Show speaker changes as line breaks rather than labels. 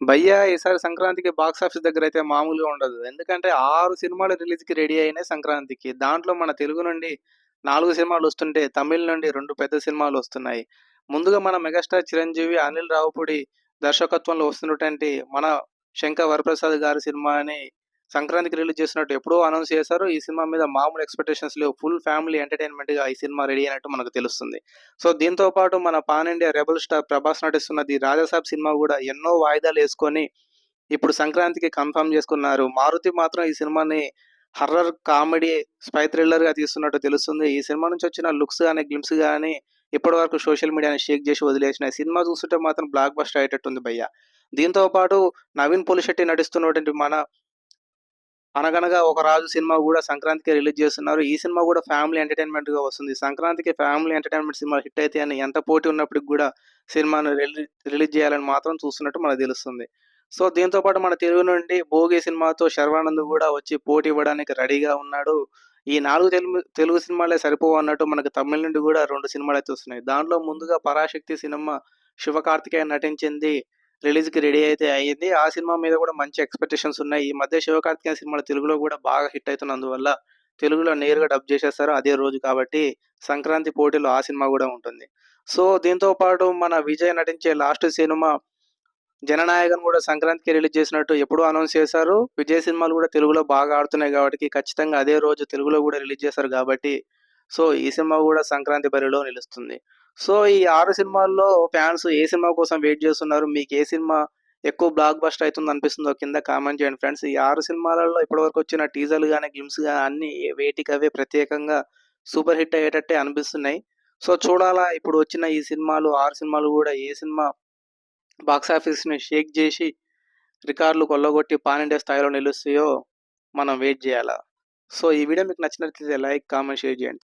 భయ్యా ఈసారి సంక్రాంతికి బాక్స్ ఆఫీస్ దగ్గర అయితే మామూలుగా ఉండదు. ఎందుకంటే 6 సినిమాలు రిలీజ్‌కి రెడీ అయినాయి సంక్రాంతికి. దాంట్లో మన తెలుగు నుండి 4 సినిమాలు వస్తుంటే, తమిళ్ నుండి 2 పెద్ద సినిమాలు వస్తున్నాయి. ముందుగా మన మెగాస్టార్ చిరంజీవి, అనిల్ రావిపూడి దర్శకత్వంలో వస్తున్నటువంటి మన శంకర్ వరప్రసాద్ గారి సినిమాని సంక్రాంతికి రిలీజ్ చేస్తున్నట్టు ఎప్పుడో అనౌన్స్ చేశారు. ఈ సినిమా మీద మామూలు ఎక్స్‌పెక్టేషన్స్ లేవు. ఫుల్ ఫ్యామిలీ ఎంటర్‌టైన్‌మెంట్‌గా ఈ సినిమా రెడీ అయినట్టు మనకు తెలుస్తుంది. సో, దీంతో పాటు మన pan India rebel star Prabhas నటిస్తున్నది 'రాజాసాబ్' సినిమా గూడా ఎన్నో వాయిదాలేసుకొని ఇప్పుడు సంక్రాంతికి కన్ఫర్మ్ చేసుకున్నారు. మారుతి మాత్రం ఈ సినిమాని హర్రర్ కామెడీ స్పై థ్రిల్లర్‌గా తీస్తున్నట్టు తెలుస్తుంది. ఈ సినిమా నుంచి వచ్చిన లుక్స్ గాని, గ్లింప్స్ గాని ఇప్పటివరకు సోషల్ మీడియాని షేక్ చేసి వదిలేసినాయి. సినిమా చూస్తుంటే మాత్రం బ్లాక్ బస్టర్ అయ్యేటట్టుంది భయ్య. దీంతో పాటు నవీన్ పొలిశెట్టి నటిస్తున్నటువంటి మన 'అనగనగా ఒక రాజు' సినిమా గూడా సంక్రాంతికే రిలీజ్ చేస్తున్నారు. ఈ సినిమా గూడా ఫ్యామిలీ ఎంటర్‌టైన్‌మెంట్‌గా వస్తుంది. సంక్రాంతికి ఫ్యామిలీ ఎంటర్‌టైన్‌మెంట్ సినిమాలు హిట్ అయితాయని ఎంత పోటీ ఉన్నప్పటికి గూడా సినిమాను రిలీజ్ చేయాలని మాత్రం చూస్తున్నట్టు మనకు తెలుస్తుంది. సో, దీంతో పాటు మన తెలుగు నుండి 'భోగి' సినిమాతో శర్వానంద్ గూడా వచ్చి పోటీ ఇవ్వడానికి రెడీగా ఉన్నాడు. ఈ 4 తెలుగు సినిమాలే సరిపోవన్నట్టు మనకు తమిళ్ నుండి గూడా 2 సినిమాలైతే వస్తున్నాయి. దాంట్లో ముందుగా 'పరాశక్తి' సినిమా శివకార్తికేయన్ నటించింది రిలీజ్‌కి రెడీ అయితే అయ్యింది. ఆ సినిమా మీద గూడా మంచి ఎక్స్‌పెక్టేషన్స్ ఉన్నాయి. ఈ మధ్య 'శివకార్తికేయన్' సినిమాలు తెలుగులో గూడా బాగా హిట్ అయితున్నందువల్ల తెలుగులో నేరుగా డబ్ చేసేస్తారు అదే రోజు కాబట్టి, సంక్రాంతి పోటీలో ఆ సినిమా గూడా ఉంటుంది. సో, దీంతో పాటు మన విజయ్ నటించే లాస్ట్ సినిమా 'జననాయక'n గూడా సంక్రాంతికి రిలీజ్ చేసినట్టు ఎప్పుడో అనౌన్స్ చేశారు. విజయ్ సినిమాలు గూడా తెలుగులో బాగా ఆడుతున్నాయి గాబట్టి, ఖచ్చితంగా అదే రోజు తెలుగులో గూడా రిలీజ్ చేశారు గాబట్టి, సో, ఈ సినిమా గూడా సంక్రాంతి బరిలో నిలుస్తుంది. సో, ఈ 6 సినిమాల్లో ఫ్యాన్స్ ఏ సినిమా కోసం వెయిట్ జేస్తున్నారు? మీకు ఏ సినిమా ఎక్కువ బ్లాక్ బస్టర్ అయితుందనిపిస్తుందో కింద కామెంట్ చేయండి ఫ్రెండ్స్. ఈ 6 సినిమాలలో ఇప్పటివరకు వచ్చిన టీజర్‌లు గాని, గ్లింప్స్ గాని అన్నీ వేటికవే ప్రత్యేకంగా సూపర్ హిట్ అయ్యేటట్టే అనిపిస్తున్నాయి. సో, చూడాలా ఇప్పుడు వచ్చిన ఈ సినిమాలు 6 సినిమాలు గూడా ఏ సినిమా బాక్స్ ఆఫీస్‌ని షేక్ జేసి రికార్డులు కొల్లగొట్టి పాన్ ఇండియా స్థాయిలో నిలుస్తాయో మనం వెయిట్ జేయాల. సో, ఈ వీడియో మీకు నచ్చినట్లయితే లైక్, కామెంట్, షేర్ జేయండి.